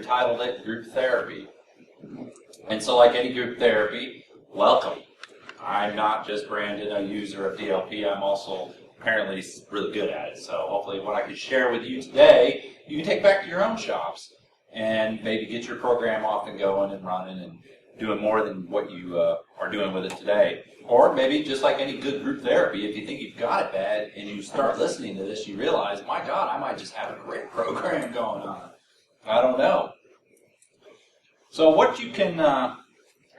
titled it Group Therapy. And so like any group therapy, welcome. I'm not just Brandon, a user of DLP, I'm also apparently really good at it. So hopefully what I can share with you today, you can take back to your own shops and maybe get your program off and going and running and doing more than what you are doing with it today. Or maybe just like any good group therapy, if you think you've got it bad and you start listening to this, you realize, my God, I might just have a great program going on. I don't know. So what you can, I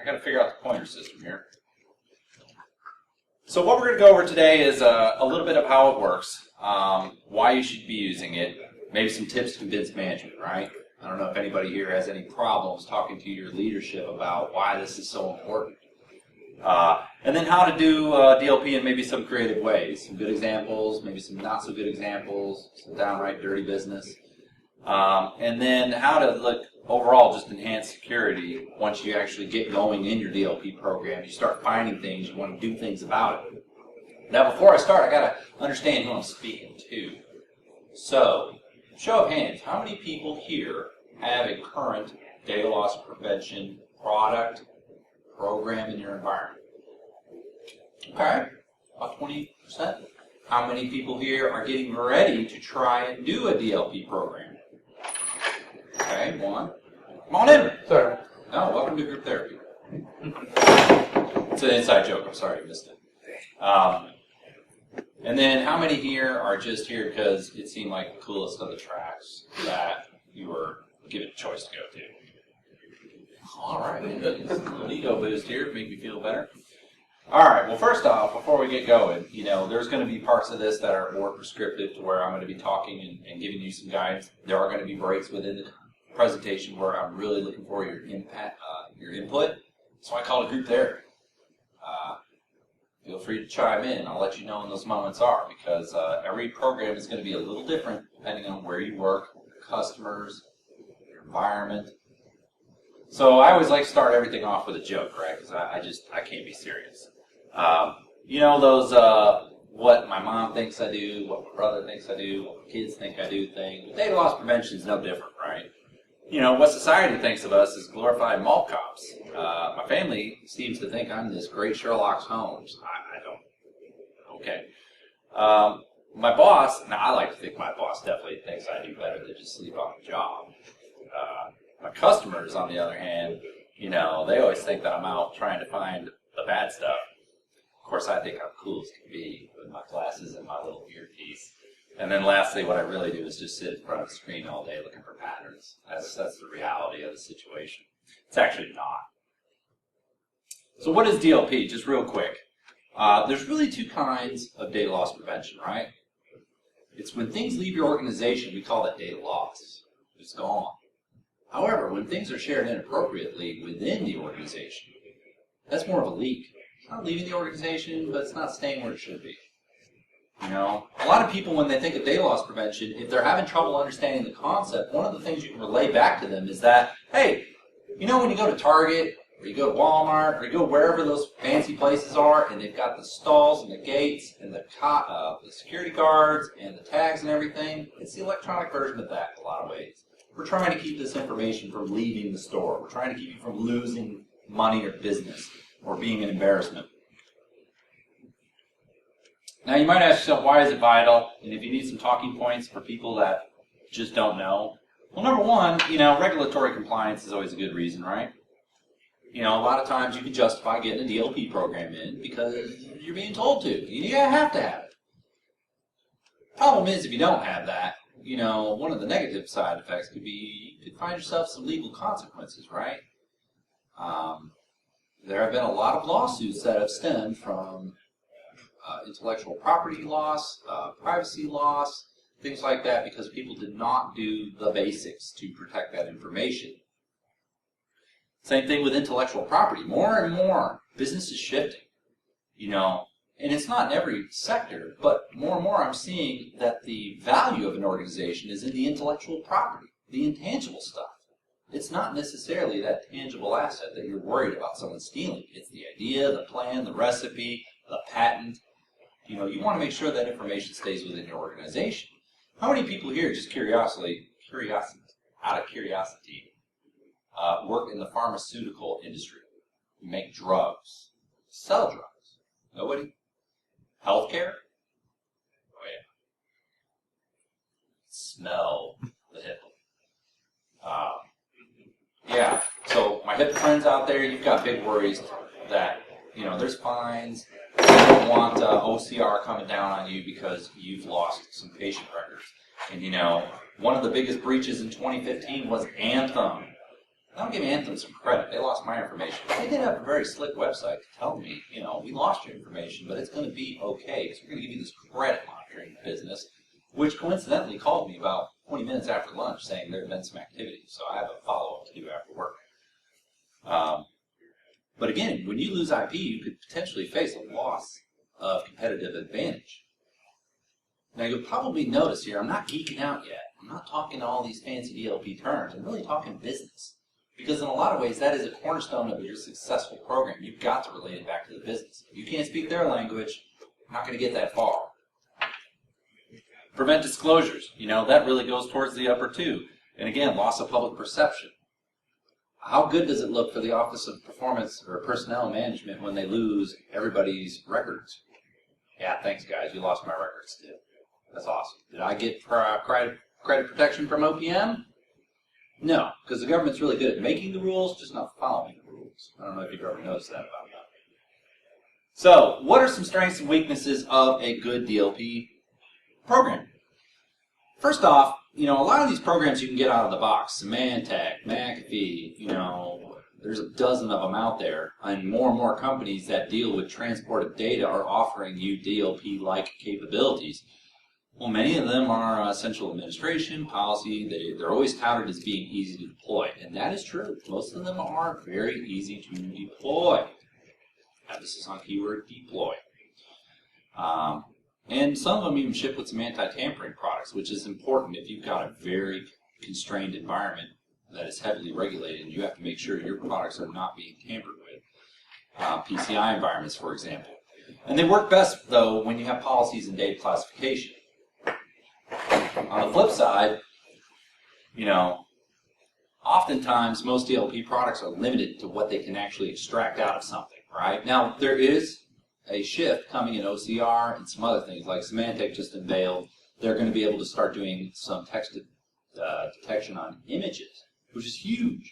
got to figure out the pointer system here. So what we're going to go over today is a little bit of how it works, why you should be using it, maybe some tips to convince management, right? I don't know if anybody here has any problems talking to your leadership about why this is so important. And then how to do DLP in maybe some creative ways. Some good examples, maybe some not so good examples, some downright dirty business. And then how to look overall just enhance security once you actually get going in your DLP program. You start finding things, you want to do things about it. Now before I start, I got to understand who I'm speaking to. So, show of hands, how many people here have a current data loss prevention product program in your environment? Okay, about 20%. How many people here are getting ready to try and do a DLP program? Okay, one. Come on in. Sorry. No, welcome to group therapy. It's an inside joke. I'm sorry you missed it. And then how many here are just here because it seemed like the coolest of the tracks that you were given a choice to go to? All right, a little ego boost here, make me feel better. All right, well, first off, before we get going, there's going to be parts of this that are more prescriptive to where I'm going to be talking and giving you some guidance. There are going to be breaks within the presentation where I'm really looking for your input. So I call it group therapy. Feel free to chime in. I'll let you know when those moments are because every program is going to be a little different depending on where you work, your customers, your environment. So I always like to start everything off with a joke, right? Because I can't be serious. Those what my mom thinks I do, what my brother thinks I do, what my kids think I do thing. Data loss prevention is no different, right? What society thinks of us is glorified mall cops. My family seems to think I'm this great Sherlock Holmes. I don't. Okay. My boss, now I like to think my boss definitely thinks I do better than just sleep on the job. My customers, on the other hand, they always think that I'm out trying to find the bad stuff. Of course, I think I'm cool as can be with my glasses and my little earpiece. And then lastly, what I really do is just sit in front of the screen all day looking for patterns. That's the reality of the situation. It's actually not. So what is DLP? Just real quick. There's really two kinds of data loss prevention, right? It's when things leave your organization, we call that data loss. It's gone. However, when things are shared inappropriately within the organization, that's more of a leak. It's not leaving the organization, but it's not staying where it should be. A lot of people, when they think of data loss prevention, if they're having trouble understanding the concept, one of the things you can relay back to them is that, hey, when you go to Target, or you go to Walmart, or you go wherever those fancy places are, and they've got the stalls and the gates and the security guards and the tags and everything, it's the electronic version of that in a lot of ways. We're trying to keep this information from leaving the store. We're trying to keep you from losing money or business or being an embarrassment. Now you might ask yourself, why is it vital? And if you need some talking points for people that just don't know. Well, number one, regulatory compliance is always a good reason, right? A lot of times you can justify getting a DLP program in because you're being told to. You have to have it. Problem is, if you don't have that, one of the negative side effects could be you could find yourself some legal consequences, right? There have been a lot of lawsuits that have stemmed from intellectual property loss, privacy loss, things like that, because people did not do the basics to protect that information. Same thing with intellectual property. More and more business is shifting, and it's not in every sector, but more and more I'm seeing that the value of an organization is in the intellectual property, the intangible stuff. It's not necessarily that tangible asset that you're worried about someone stealing. It's the idea, the plan, the recipe, the patent. You want to make sure that information stays within your organization. How many people here, just curiosity, out of curiosity, work in the pharmaceutical industry? You make drugs. Sell drugs. Nobody? Healthcare? Oh yeah. Smell the HIPAA. Yeah, so my HIPAA friends out there, you've got big worries that, there's fines. You don't want OCR coming down on you because you've lost some patient records. And, one of the biggest breaches in 2015 was Anthem. I'll give Anthem some credit. They lost my information. They did have a very slick website to tell me, we lost your information, but it's going to be okay because we're going to give you this credit monitoring business, which coincidentally called me about 20 minutes after lunch saying there had been some activity. So I have a follow-up to do after work. But again, when you lose IP, you could potentially face a loss of competitive advantage. Now you'll probably notice here, I'm not geeking out yet. I'm not talking all these fancy DLP terms. I'm really talking business. Because in a lot of ways, that is a cornerstone of your successful program. You've got to relate it back to the business. If you can't speak their language, you're not going to get that far. Prevent disclosures. That really goes towards the upper two. And again, loss of public perception. How good does it look for the Office of Performance or Personnel Management when they lose everybody's records? Yeah, thanks guys, you lost my records too. That's awesome. Did I get credit protection from OPM? No, because the government's really good at making the rules, just not following the rules. I don't know if you've ever noticed that about that. So, what are some strengths and weaknesses of a good DLP program? First off, a lot of these programs you can get out of the box. Symantec, McAfee, there's a dozen of them out there. And more companies that deal with transport of data are offering you DLP-like capabilities. Well, many of them are central administration, policy. They're always touted as being easy to deploy. And that is true. Most of them are very easy to deploy. Emphasis on keyword deploy. And some of them even ship with some anti-tampering products, which is important if you've got a very constrained environment that is heavily regulated, and you have to make sure your products are not being tampered with. PCI environments, for example. And they work best, though, when you have policies and data classification. On the flip side, oftentimes most DLP products are limited to what they can actually extract out of something, right? Now, there is a shift coming in OCR and some other things, like Symantec just unveiled. They're going to be able to start doing some text detection on images, which is huge.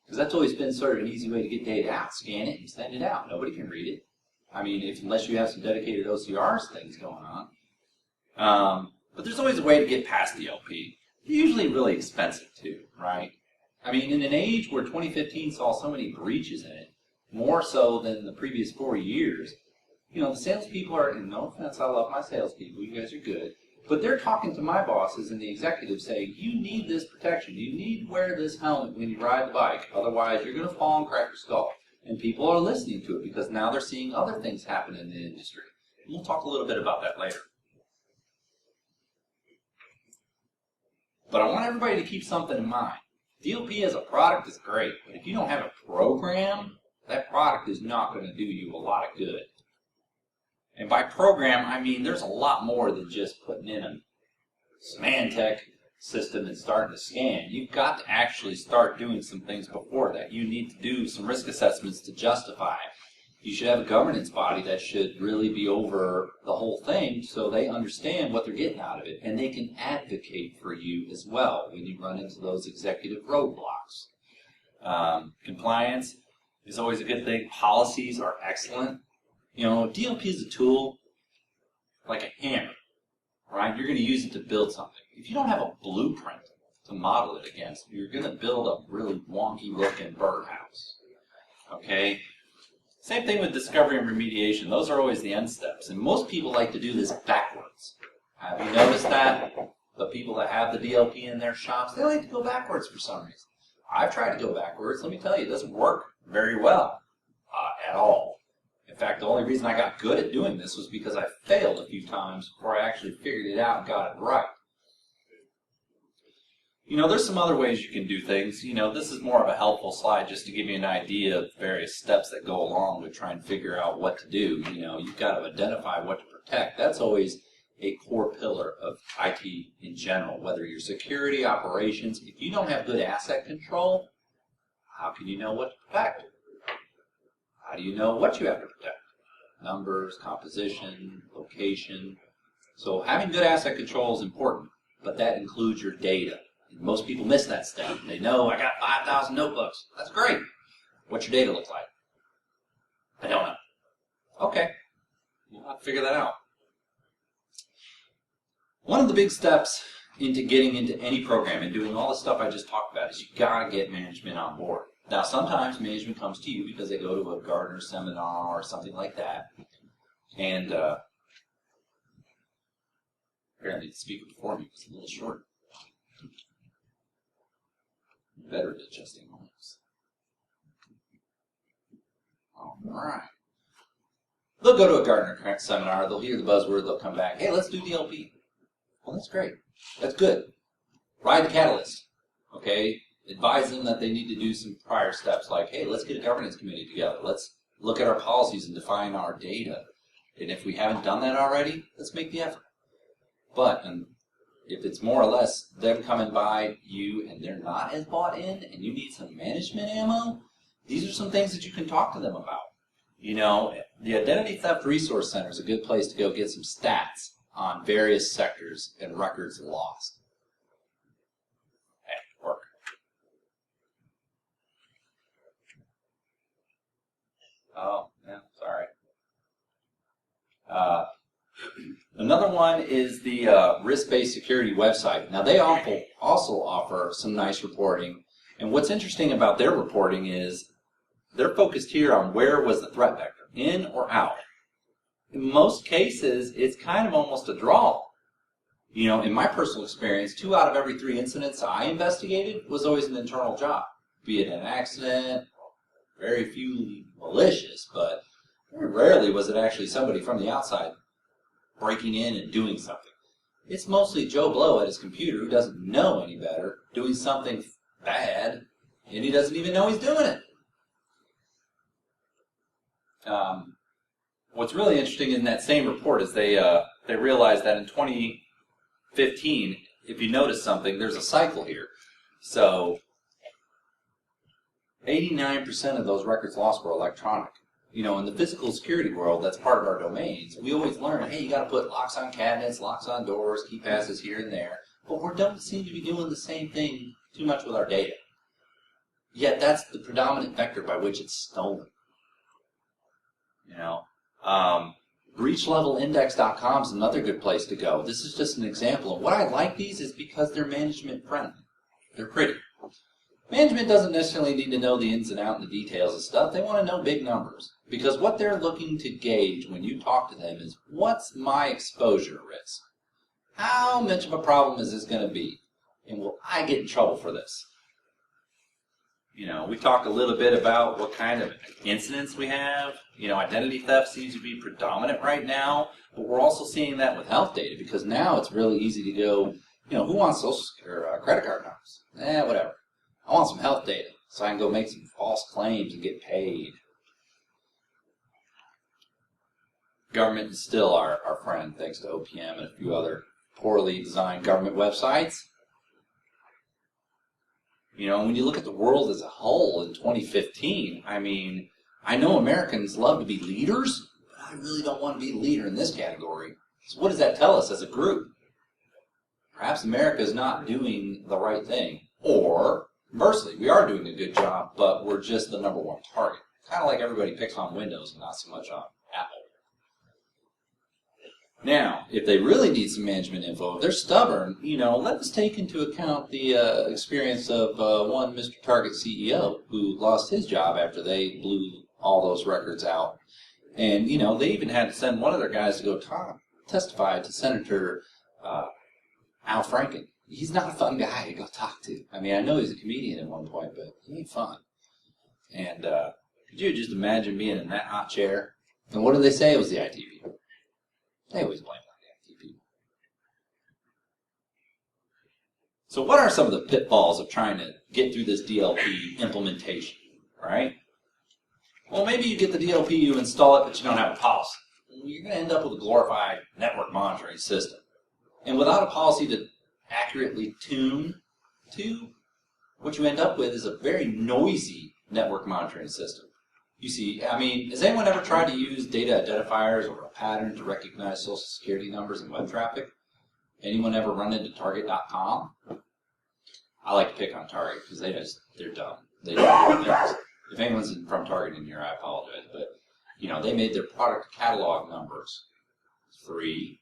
Because that's always been sort of an easy way to get data out. Scan it and send it out. Nobody can read it. I mean, unless you have some dedicated OCRs things going on. But there's always a way to get past DLP. They're usually really expensive too, right? I mean, in an age where 2015 saw so many breaches in it, more so than the previous 4 years, the salespeople are, and no offense, I love my salespeople, you guys are good, but they're talking to my bosses and the executives saying, you need this protection, you need to wear this helmet when you ride the bike, otherwise you're going to fall and crack your skull. And people are listening to it because now they're seeing other things happen in the industry. And we'll talk a little bit about that later. But I want everybody to keep something in mind. DLP as a product is great, but if you don't have a program, that product is not going to do you a lot of good. And by program, I mean there's a lot more than just putting in a Symantec system and starting to scan. You've got to actually start doing some things before that. You need to do some risk assessments to justify it. You should have a governance body that should really be over the whole thing so they understand what they're getting out of it, and they can advocate for you as well when you run into those executive roadblocks. Compliance is always a good thing. Policies are excellent. DLP is a tool like a hammer, right? You're going to use it to build something. If you don't have a blueprint to model it against, you're going to build a really wonky-looking birdhouse, okay? Same thing with discovery and remediation. Those are always the end steps, and most people like to do this backwards. Have you noticed that? The people that have the DLP in their shops, they like to go backwards for some reason. I've tried to go backwards. Let me tell you, it doesn't work very well at all. In fact, the only reason I got good at doing this was because I failed a few times before I actually figured it out and got it right. There's some other ways you can do things. This is more of a helpful slide just to give you an idea of various steps that go along with trying to figure out what to do. You've got to identify what to protect. That's always a core pillar of IT in general, whether you're security, operations. If you don't have good asset control, how can you know what to protect? How do you know what you have to protect? Numbers, composition, location. So having good asset control is important, but that includes your data. And most people miss that step. They know, I got 5,000 notebooks. That's great. What's your data look like? I don't know. Okay. We'll have to figure that out. One of the big steps into getting into any program and doing all the stuff I just talked about is you gotta get management on board. Now, sometimes management comes to you because they go to a Gartner seminar or something like that. And apparently the speaker before me was a little short. Better at adjusting homes. All right. They'll go to a Gartner seminar, they'll hear the buzzword, they'll come back, hey, let's do DLP. Well, that's great. That's good. Ride the catalyst. Okay? Advise them that they need to do some prior steps like, hey, let's get a governance committee together. Let's look at our policies and define our data. And if we haven't done that already, let's make the effort. But if it's more or less them coming by you and they're not as bought in and you need some management ammo, these are some things that you can talk to them about. You know, the Identity Theft Resource Center is a good place to go get some stats on various sectors and records lost. Hey, work. Oh, yeah, sorry. Another one is the risk-based security website. Now, they also offer some nice reporting. And what's interesting about their reporting is they're focused here on where was the threat vector, in or out. In most cases, it's kind of almost a draw. You know, in my personal experience, 2 out of every 3 incidents I investigated was always an internal job, be it an accident, very few malicious, but very rarely was it actually somebody from the outside breaking in and doing something. It's mostly Joe Blow at his computer who doesn't know any better, doing something bad, and he doesn't even know he's doing it. What's really interesting in that same report is they realized that in 2015, if you notice something, there's a cycle here. So 89% of those records lost were electronic. You know, in the physical security world, that's part of our domains. We always learn, hey, you got to put locks on cabinets, locks on doors, key passes here and there. But we don't seem to be doing the same thing too much with our data. Yet that's the predominant vector by which it's stolen. You know, breachlevelindex.com is another good place to go. This is just an example. And what I like these is because they're management friendly. They're pretty. Management doesn't necessarily need to know the ins and outs and the details of stuff. They want to know big numbers. Because what they're looking to gauge when you talk to them is, what's my exposure risk? How much of a problem is this going to be? And will I get in trouble for this? You know, we talked a little bit about what kind of incidents we have. You know, identity theft seems to be predominant right now, but we're also seeing that with health data because now it's really easy to go, you know, who wants social or credit card numbers? Whatever. I want some health data so I can go make some false claims and get paid. Government is still our friend, thanks to OPM and a few other poorly designed government websites. You know, when you look at the world as a whole in 2015, I mean, I know Americans love to be leaders, but I really don't want to be a leader in this category. So what does that tell us as a group? Perhaps America is not doing the right thing. Or, conversely, we are doing a good job, but we're just the #1 target. Kind of like everybody picks on Windows and not so much on Apple. Now, if they really need some management info, if they're stubborn, you know, let us take into account the experience of one Mr. Target CEO who lost his job after they blew all those records out. And, you know, they even had to send one of their guys to go testify to Senator Al Franken. He's not a fun guy to go talk to. I mean, I know he's a comedian at one point, but he ain't fun. And could you just imagine being in that hot chair? And what did they say? It was the IT people. They always blame the IT people. So what are some of the pitfalls of trying to get through this DLP implementation, right? Well, maybe you get the DLP, you install it, but you don't have a policy. you're going to end up with a glorified network monitoring system. And without a policy to accurately tune to, what you end up with is a very noisy network monitoring system. You see, I mean, has anyone ever tried to use data identifiers or a pattern to recognize social security numbers in web traffic? Anyone ever run into Target.com? I like to pick on Target because they're dumb. They don't do things. If anyone's from Target in here, I apologize, but you know, they made their product catalog numbers 3-2-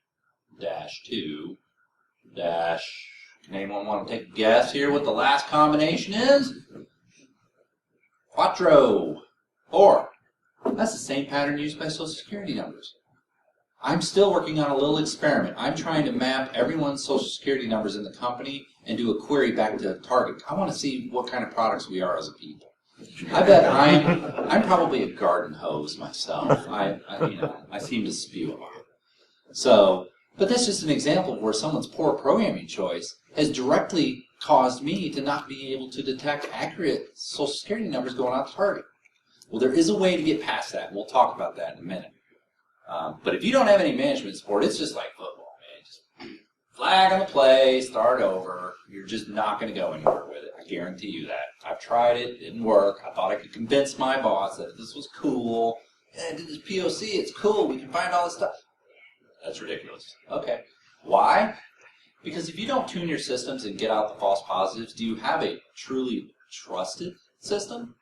Can anyone want to take a guess here what the last combination is? 4. That's the same pattern used by Social Security numbers. I'm still working on a little experiment. I'm trying to map everyone's Social Security numbers in the company and do a query back to Target. I want to see what kind of products we are as a people. I bet I'm probably a garden hose myself. I seem to spew a lot. So, but that's just an example where someone's poor programming choice has directly caused me to not be able to detect accurate Social Security numbers going out to Target. Well, there is a way to get past that, and we'll talk about that in a minute. But if you don't have any management support, it's just like football, man. Just flag on the play, start over. You're just not going to go anywhere with it. I guarantee you that. I've tried it. It didn't work. I thought I could convince my boss that this was cool. Yeah, I did this POC. It's cool. We can find all this stuff. That's ridiculous. Okay. Why? Because if you don't tune your systems and get out the false positives, do you have a truly trusted system?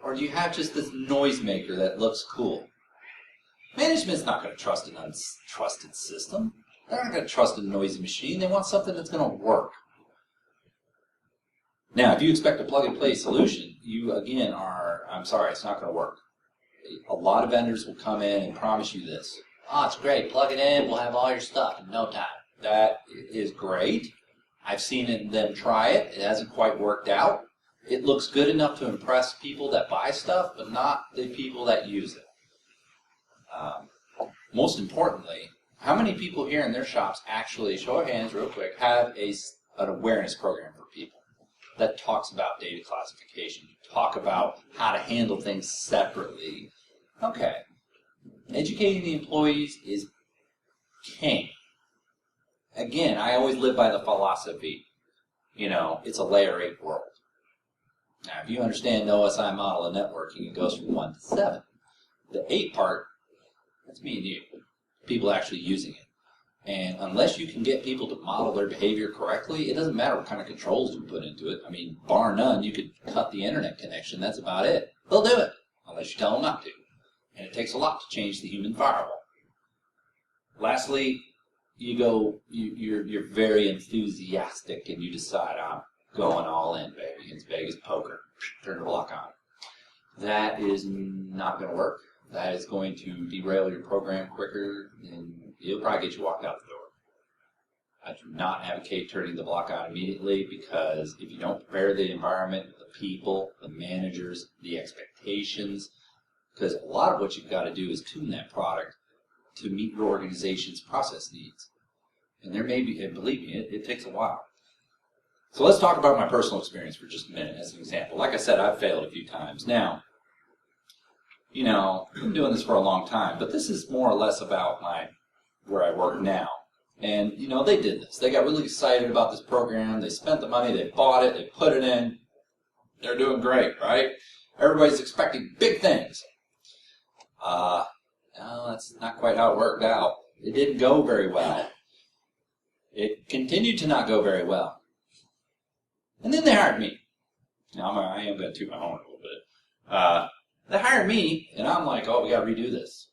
Or do you have just this noisemaker that looks cool? Management's not going to trust an untrusted system. They're not going to trust a noisy machine. They want something that's going to work. Now, if you expect a plug-and-play solution, you, again, I'm sorry, it's not going to work. A lot of vendors will come in and promise you this. Oh, it's great. Plug it in. We'll have all your stuff in no time. That is great. I've seen them try it. It hasn't quite worked out. It looks good enough to impress people that buy stuff, but not the people that use it. Most importantly, how many people here in their shops actually, show of hands real quick, have an awareness program for people that talks about data classification, talk about how to handle things separately? Okay. Educating the employees is king. Again, I always live by the philosophy, it's a layer 8 world. Now, if you understand the OSI model of networking, it goes from 1 to 7. The 8 part, that's me and you, people actually using it. And unless you can get people to model their behavior correctly, it doesn't matter what kind of controls you put into it. I mean, bar none, you could cut the internet connection, that's about it. They'll do it, unless you tell them not to. And it takes a lot to change the human firewall. Lastly, you're very enthusiastic and you decide, I'm going all in, baby. It's Vegas poker. Turn the block on. That is not going to work. That is going to derail your program quicker, and it'll probably get you walked out the door. I do not advocate turning the block on immediately, because if you don't prepare the environment, the people, the managers, the expectations, because a lot of what you've got to do is tune that product to meet your organization's process needs. And there may be, and believe me, it takes a while. So let's talk about my personal experience for just a minute as an example. Like I said, I've failed a few times. Now, I've been doing this for a long time, but this is more or less about where I work now. And, they did this. They got really excited about this program. They spent the money. They bought it. They put it in. They're doing great, right? Everybody's expecting big things. No, that's not quite how it worked out. It didn't go very well. It continued to not go very well. And then they hired me. Now, I am going to toot my horn a little bit. They hired me, and I'm like, oh, we got to redo this.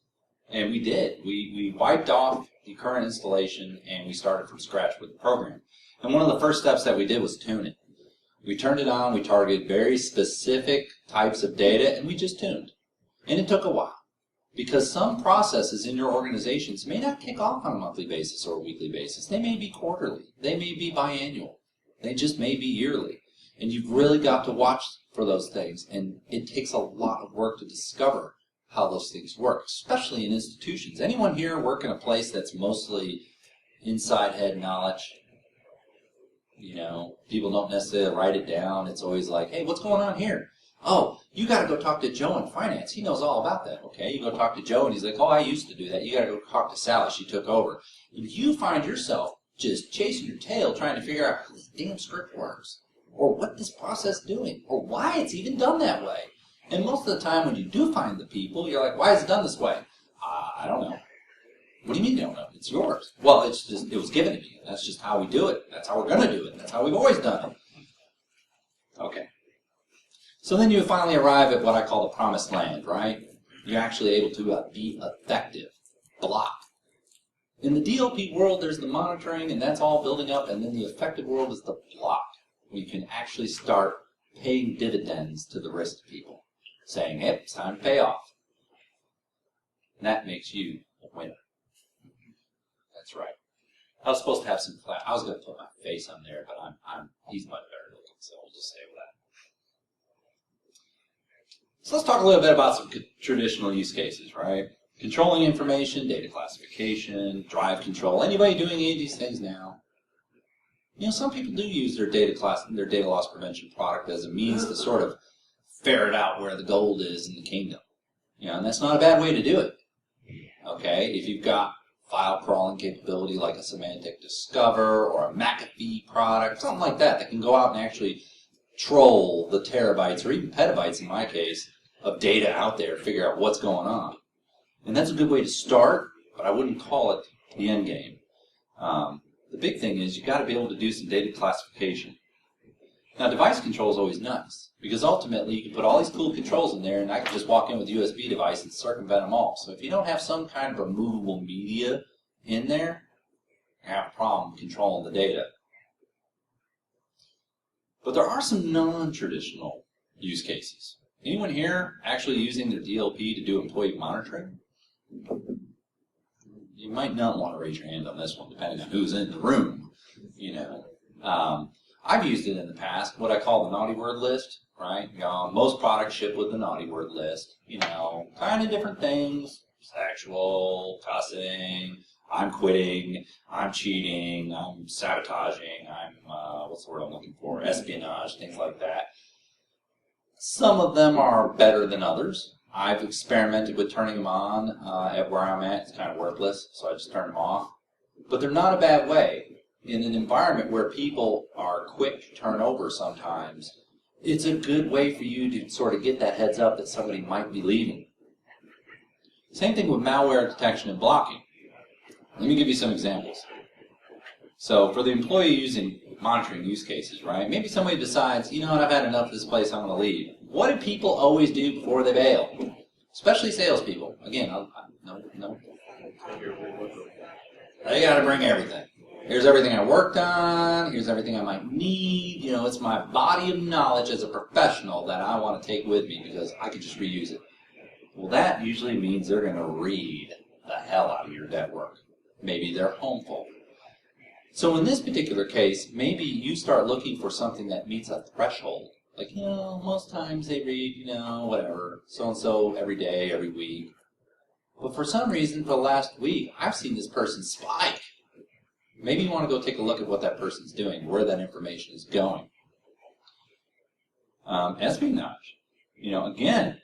And we did. We wiped off the current installation, and we started from scratch with the program. And one of the first steps that we did was tune it. We turned it on. We targeted very specific types of data, and we just tuned. And it took a while, because some processes in your organizations may not kick off on a monthly basis or a weekly basis. They may be quarterly. They may be biannual. They just may be yearly. And you've really got to watch for those things. And it takes a lot of work to discover how those things work, especially in institutions. Anyone here work in a place that's mostly inside head knowledge? People don't necessarily write it down. It's always like, hey, what's going on here? Oh, you got to go talk to Joe in finance. He knows all about that. Okay, you go talk to Joe, and he's like, oh, I used to do that. You got to go talk to Sally. She took over. And you find yourself just chasing your tail trying to figure out how this damn script works, or what this process is doing, or why it's even done that way. And most of the time when you do find the people, you're like, why is it done this way? I don't know. What do you mean you don't know? It's yours. Well, it's just, it was given to me. That's just how we do it. That's how we're going to do it. That's how we've always done it. Okay. So then you finally arrive at what I call the promised land, right? You're actually able to be effective. Block. In the DLP world, there's the monitoring, and that's all building up, and then the effective world is the block. You can actually start paying dividends to the risk people, saying, hey, it's time to pay off. And that makes you a winner. That's right. I was supposed to have some class. I was going to put my face on there, but he's much better looking, so we'll just stay with that. So let's talk a little bit about some traditional use cases, right? Controlling information, data classification, drive control. Anybody doing any of these things now? You know, some people do use their data loss prevention product as a means to sort of ferret out where the gold is in the kingdom. You know, and that's not a bad way to do it. Okay, if you've got file crawling capability like a Semantic Discover or a McAfee product, something like that, that can go out and actually troll the terabytes or even petabytes in my case of data out there, figure out what's going on. And that's a good way to start, but I wouldn't call it the end game. The big thing is you've got to be able to do some data classification. Now, device control is always nice, because ultimately you can put all these cool controls in there, and I can just walk in with a USB device and circumvent them all. So if you don't have some kind of removable media in there, you have a problem controlling the data. But there are some non-traditional use cases. Anyone here actually using their DLP to do employee monitoring? You might not want to raise your hand on this one, depending on who's in the room. You know, I've used it in the past, what I call the naughty word list, right? You know, most products ship with the naughty word list. You know, kind of different things: sexual, cussing, I'm quitting, I'm cheating, I'm sabotaging, I'm what's the word I'm looking for? Espionage, things like that. Some of them are better than others. I've experimented with turning them on at where I'm at. It's kind of worthless, so I just turn them off. But they're not a bad way. In an environment where people are quick to turn over sometimes, it's a good way for you to sort of get that heads up that somebody might be leaving. Same thing with malware detection and blocking. Let me give you some examples. So for the employee using monitoring use cases, right? Maybe somebody decides, you know what, I've had enough of this place, I'm going to leave. What do people always do before they bail? Especially salespeople. Again, no. They got to bring everything. Here's everything I worked on. Here's everything I might need. You know, it's my body of knowledge as a professional that I want to take with me because I could just reuse it. Well, that usually means they're going to read the hell out of your network. Maybe their home folder. So in this particular case, maybe you start looking for something that meets a threshold. Like, you know, most times they read, you know, whatever, so-and-so every day, every week. But for some reason, for the last week, I've seen this person spike. Maybe you want to go take a look at what that person's doing, where that information is going. Espionage. You know, again,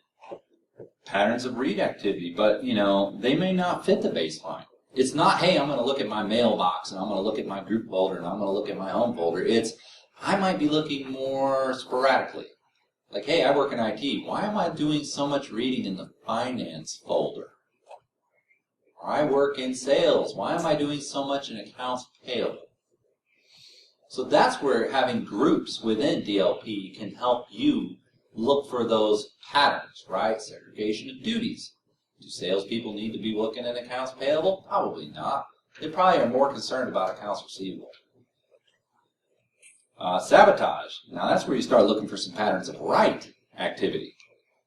patterns of read activity, but, you know, they may not fit the baseline. It's not, hey, I'm going to look at my mailbox, and I'm going to look at my group folder, and I'm going to look at my home folder. It's, I might be looking more sporadically. Like, hey, I work in IT. Why am I doing so much reading in the finance folder? Or I work in sales. Why am I doing so much in accounts payable? So that's where having groups within DLP can help you look for those patterns, right? Segregation of duties. Do salespeople need to be looking at accounts payable? Probably not. They probably are more concerned about accounts receivable. Sabotage. Now that's where you start looking for some patterns of write activity.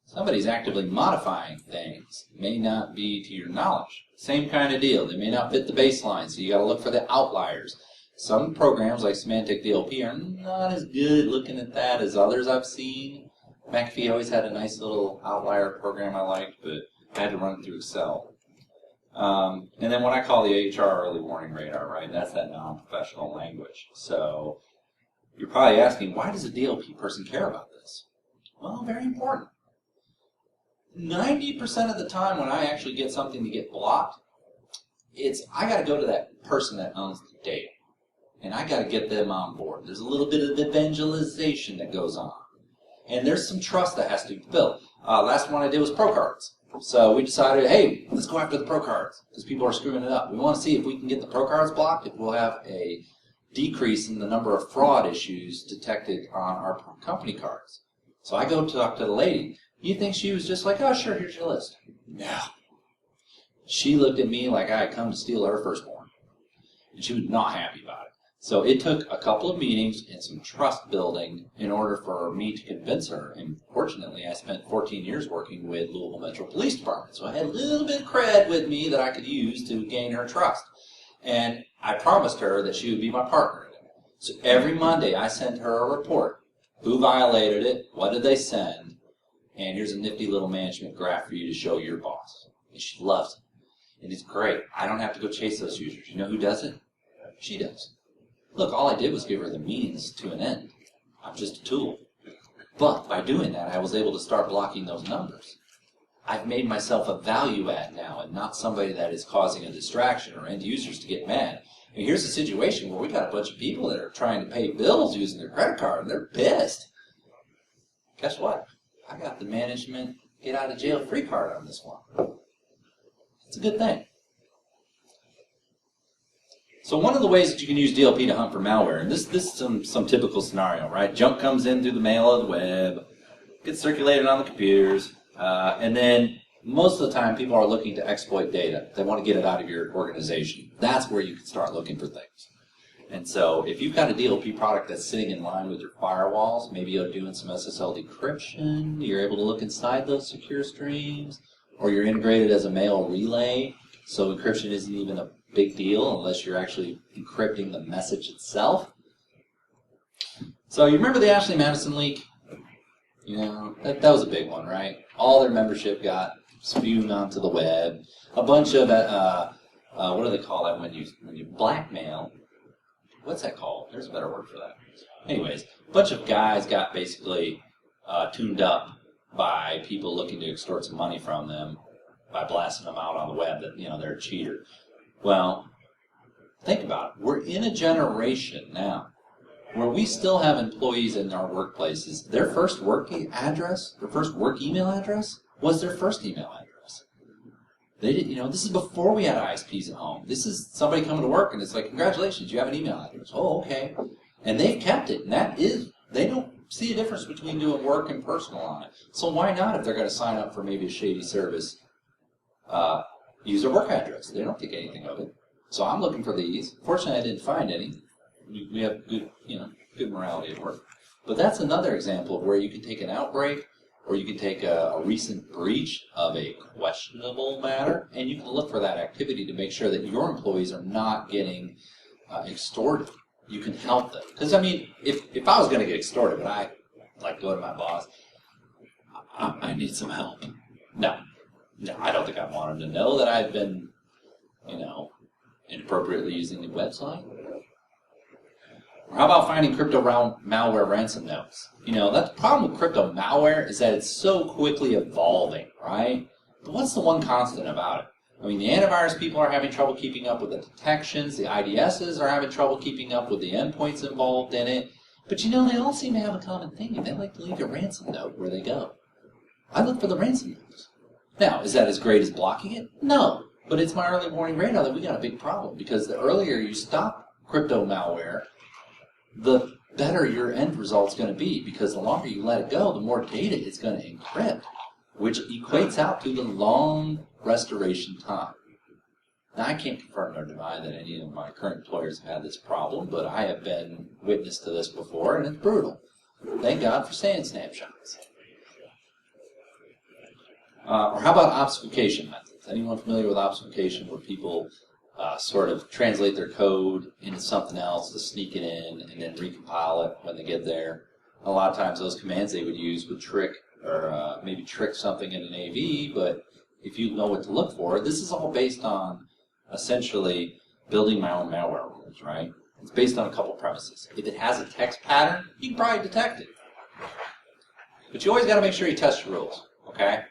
Somebody's actively modifying things. May not be to your knowledge. Same kind of deal. They may not fit the baseline, so you got to look for the outliers. Some programs like Semantic DLP are not as good looking at that as others I've seen. McAfee always had a nice little outlier program I liked, but I had to run it through Excel. And then what I call the HR early warning radar, right? That's that non-professional language. So you're probably asking, why does a DLP person care about this? Well, very important. 90% of the time when I actually get something to get blocked, I got to go to that person that owns the data. And I got to get them on board. There's a little bit of evangelization that goes on. And there's some trust that has to be built. Last one I did was pro cards. So we decided, hey, let's go after the pro cards because people are screwing it up. We want to see if we can get the pro cards blocked, if we'll have a decrease in the number of fraud issues detected on our company cards. So I go talk to the lady. You think she was just like, oh, sure, here's your list? No. She looked at me like I had come to steal her firstborn. And she was not happy about it. So it took a couple of meetings and some trust building in order for me to convince her. And fortunately, I spent 14 years working with Louisville Metro Police Department. So I had a little bit of cred with me that I could use to gain her trust. And I promised her that she would be my partner in it. So every Monday, I sent her a report. Who violated it? What did they send? And here's a nifty little management graph for you to show your boss. And she loves it. And it's great. I don't have to go chase those users. You know who does it? She does. Look, all I did was give her the means to an end. I'm just a tool. But by doing that, I was able to start blocking those numbers. I've made myself a value add now and not somebody that is causing a distraction or end users to get mad. And here's a situation where we got a bunch of people that are trying to pay bills using their credit card and they're pissed. Guess what? I got the management get out of jail free card on this one. It's a good thing. So one of the ways that you can use DLP to hunt for malware, and this is some typical scenario, right? Junk comes in through the mail or the web, gets circulated on the computers, and then most of the time people are looking to exploit data. They want to get it out of your organization. That's where you can start looking for things. And so if you've got a DLP product that's sitting in line with your firewalls, maybe you're doing some SSL decryption, you're able to look inside those secure streams, or you're integrated as a mail relay, so encryption isn't even a big deal unless you're actually encrypting the message itself. So you remember the Ashley Madison leak? You know, that was a big one, right? All their membership got spewed onto the web. A bunch of, what do they call that when you blackmail? What's that called? There's a better word for that. Anyways, a bunch of guys got basically tuned up by people looking to extort some money from them by blasting them out on the web that, you know, they're a cheater. Well, think about it. We're in a generation now where we still have employees in our workplaces. Their first work address, their first work email address was their first email address. They didn't, you know, this is before we had ISPs at home. This is somebody coming to work and it's like, congratulations, you have an email address. Oh, okay. And they've kept it. And that is, they don't see a difference between doing work and personal on it. So why not, if they're going to sign up for maybe a shady service, use their work address? They don't think anything of it. So I'm looking for these. Fortunately, I didn't find any. We have good, you know, good morality at work. But that's another example of where you can take an outbreak, or you can take a recent breach of a questionable matter, and you can look for that activity to make sure that your employees are not getting extorted. You can help them. Because, I mean, if I was going to get extorted, would I like go to my boss, I need some help? No, I don't think I want him to know that I've been, you know, inappropriately using the website. Or how about finding crypto malware ransom notes? You know, that's the problem with crypto malware is that it's so quickly evolving, right? But what's the one constant about it? I mean, the antivirus people are having trouble keeping up with the detections. The IDSs are having trouble keeping up with the endpoints involved in it. But you know, they all seem to have a common thing, and they like to leave a ransom note where they go. I look for the ransom notes. Now, is that as great as blocking it? No. But it's my early warning radar that we got a big problem, because the earlier you stop crypto malware, the better your end result's going to be, because the longer you let it go, the more data it's going to encrypt, which equates out to the long restoration time. Now, I can't confirm nor deny that any of my current employers have had this problem, but I have been witness to this before, and it's brutal. Thank God for sand snapshots. Or how about obfuscation methods? Anyone familiar with obfuscation, where people sort of translate their code into something else to sneak it in and then recompile it when they get there? A lot of times those commands they would use would trick or maybe trick something in an AV, but if you know what to look for, this is all based on essentially building my own malware rules, right? It's based on a couple premises. If it has a text pattern, you can probably detect it. But you always got to make sure you test your rules, okay?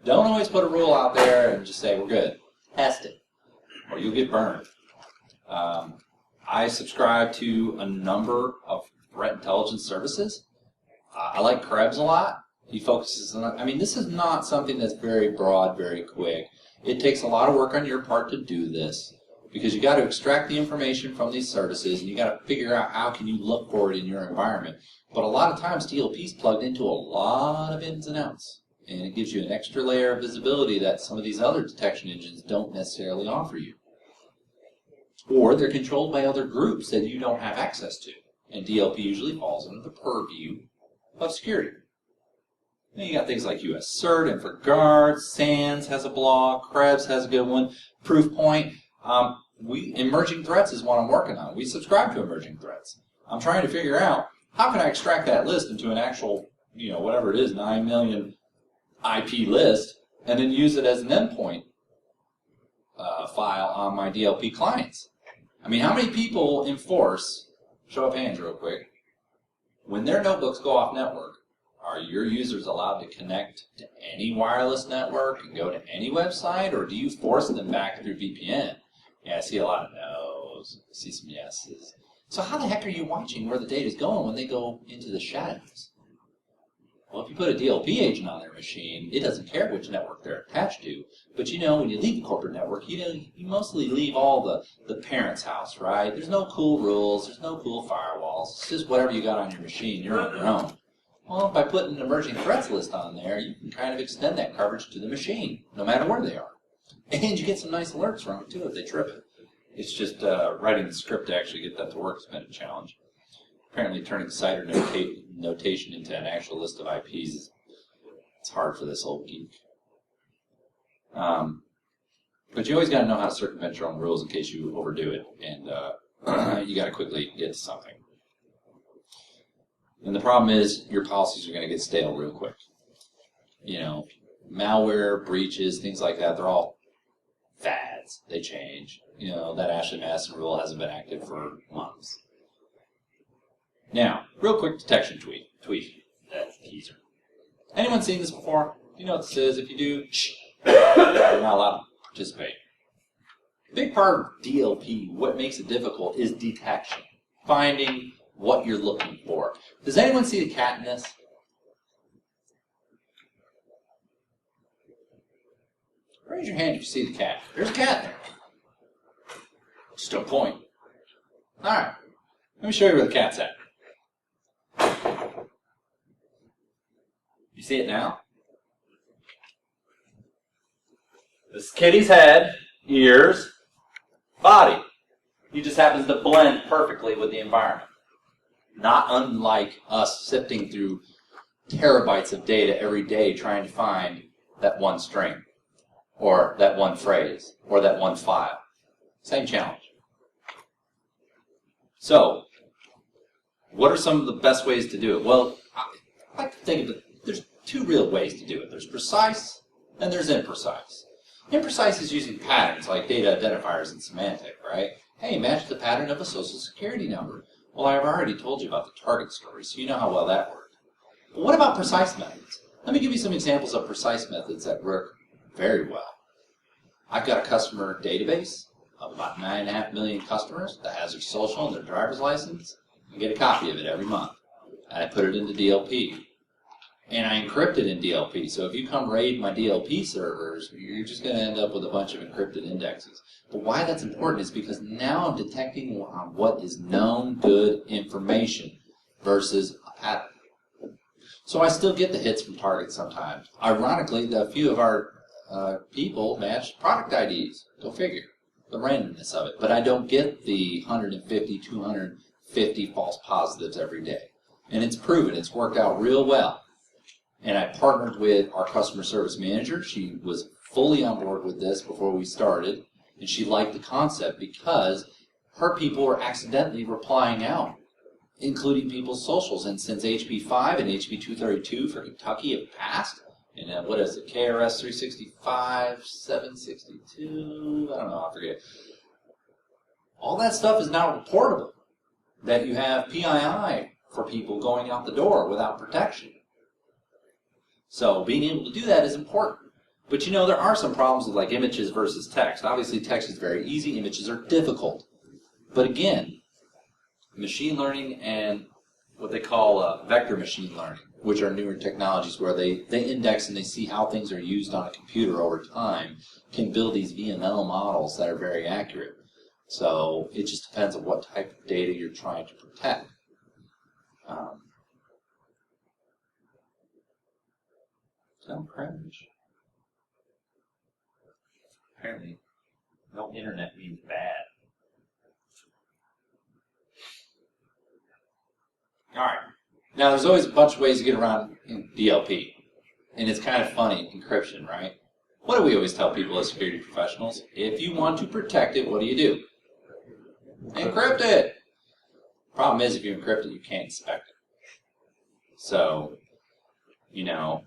Don't always put a rule out there and just say, we're good. Test it, or you'll get burned. I subscribe to a number of threat intelligence services. I like Krebs a lot. He focuses on, I mean, this is not something that's very broad, very quick. It takes a lot of work on your part to do this, because you got to extract the information from these services, and you got to figure out how can you look for it in your environment. But a lot of times DLP is plugged into a lot of ins and outs, and it gives you an extra layer of visibility that some of these other detection engines don't necessarily offer you. Or they're controlled by other groups that you don't have access to, and DLP usually falls under the purview of security. Then you got things like US CERT, InfraGard, SANS has a blog, Krebs has a good one, Proofpoint. Emerging threats is what I'm working on. We subscribe to emerging threats. I'm trying to figure out how can I extract that list into an actual, whatever it is, 9 million IP list, and then use it as an endpoint file on my DLP clients. I mean, how many people enforce, show of hands real quick, when their notebooks go off network, are your users allowed to connect to any wireless network and go to any website, or do you force them back through VPN? Yeah, I see a lot of no's, I see some yeses. So how the heck are you watching where the data is going when they go into the shadows? Well, if you put a DLP agent on their machine, it doesn't care which network they're attached to. But when you leave the corporate network, you mostly leave all the parent's house, right? There's no cool rules, there's no cool firewalls. It's just whatever you got on your machine, you're on your own. Well, by putting an emerging threats list on there, you can kind of extend that coverage to the machine, no matter where they are. And you get some nice alerts from it, too, if they trip it. It's just writing the script to actually get that to work has been a challenge. Apparently turning CIDR notation into an actual list of IPs, it's hard for this old geek. But you always got to know how to circumvent your own rules in case you overdo it, and you got to quickly get to something. And the problem is your policies are going to get stale real quick. Malware, breaches, things like that, they're all fads. They change. That Ashley Madison rule hasn't been active for months. Now, real quick detection tweak. That's the teaser. Anyone seen this before? Do you know what this is? If you do, you're not allowed to participate. A big part of DLP, what makes it difficult, is detection. Finding what you're looking for. Does anyone see the cat in this? Raise your hand if you see the cat. There's a cat there. Just don't point. Alright. Let me show you where the cat's at. You see it now? This kitty's head, ears, body. He just happens to blend perfectly with the environment. Not unlike us sifting through terabytes of data every day trying to find that one string, or that one phrase, or that one file. Same challenge. So, what are some of the best ways to do it? Well, I like to think of it, there's two real ways to do it. There's precise, and there's imprecise. Imprecise is using patterns like data identifiers and semantic, right? Hey, match the pattern of a social security number. Well, I've already told you about the target story, so you know how well that worked. But what about precise methods? Let me give you some examples of precise methods that work very well. I've got a customer database of about 9.5 million customers that has their social and their driver's license. I get a copy of it every month, and I put it into DLP. And I encrypt it in DLP, so if you come raid my DLP servers, you're just going to end up with a bunch of encrypted indexes. But why that's important is because now I'm detecting on what is known good information versus a pattern. So I still get the hits from targets sometimes. Ironically, a few of our people match product IDs. Go figure. The randomness of it. But I don't get the 150, 250 false positives every day. And it's proven. It's worked out real well. And I partnered with our customer service manager. She was fully on board with this before we started. And she liked the concept because her people were accidentally replying out, including people's socials. And since HB5 and HB 232 for Kentucky have passed, and then what is it, KRS 365, 762, I don't know, I forget. All that stuff is now reportable. That you have PII for people going out the door without protection. So being able to do that is important. But you know, there are some problems with like images versus text. Obviously, text is very easy. Images are difficult. But again, machine learning and what they call vector machine learning, which are newer technologies where they index and they see how things are used on a computer over time, can build these VML models that are very accurate. So it just depends on what type of data you're trying to protect. Don't crash. Apparently, no internet means bad. All right. Now, there's always a bunch of ways to get around in DLP. And it's kind of funny, encryption, right? What do we always tell people as security professionals? If you want to protect it, what do? Encrypt it. Problem is, if you encrypt it, you can't inspect it. So, you know,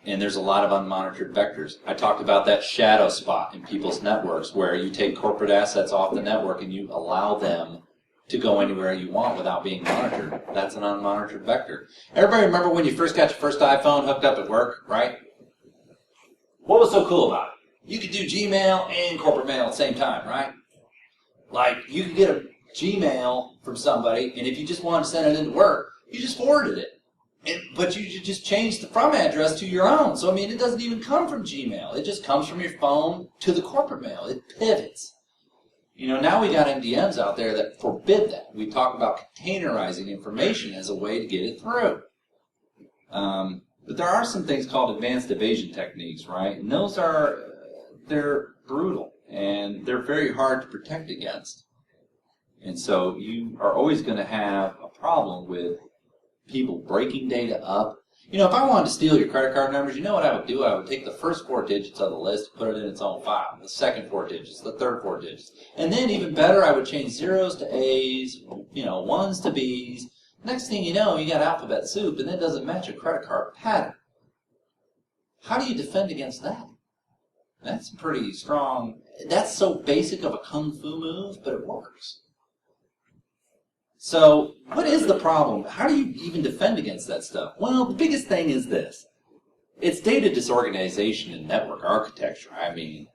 and there's a lot of unmonitored vectors. I talked about that shadow spot in people's networks where you take corporate assets off the network and you allow them to go anywhere you want without being monitored. That's an unmonitored vector. Everybody remember when you first got your first iPhone hooked up at work, right? What was so cool about it? You could do Gmail and corporate mail at the same time, right? Like, you could get a Gmail from somebody, and if you just wanted to send it into work, you just forwarded it. But you just changed the from address to your own. So, I mean, it doesn't even come from Gmail. It just comes from your phone to the corporate mail. It pivots. You know, now we got MDMs out there that forbid that. We talk about containerizing information as a way to get it through. But there are some things called advanced evasion techniques, right? And those are, they're brutal, and they're very hard to protect against. And so you are always going to have a problem with people breaking data up. You know, if I wanted to steal your credit card numbers, you know what I would do? I would take the first 4 digits of the list, put it in its own file, the second 4 digits, the third 4 digits. And then, even better, I would change zeros to A's, you know, ones to B's. Next thing you know, you got alphabet soup, and it doesn't match a credit card pattern. How do you defend against that? That's pretty strong. That's so basic of a kung fu move, but it works. So, what is the problem? How do you even defend against that stuff? Well, the biggest thing is this. It's data disorganization and network architecture. I mean,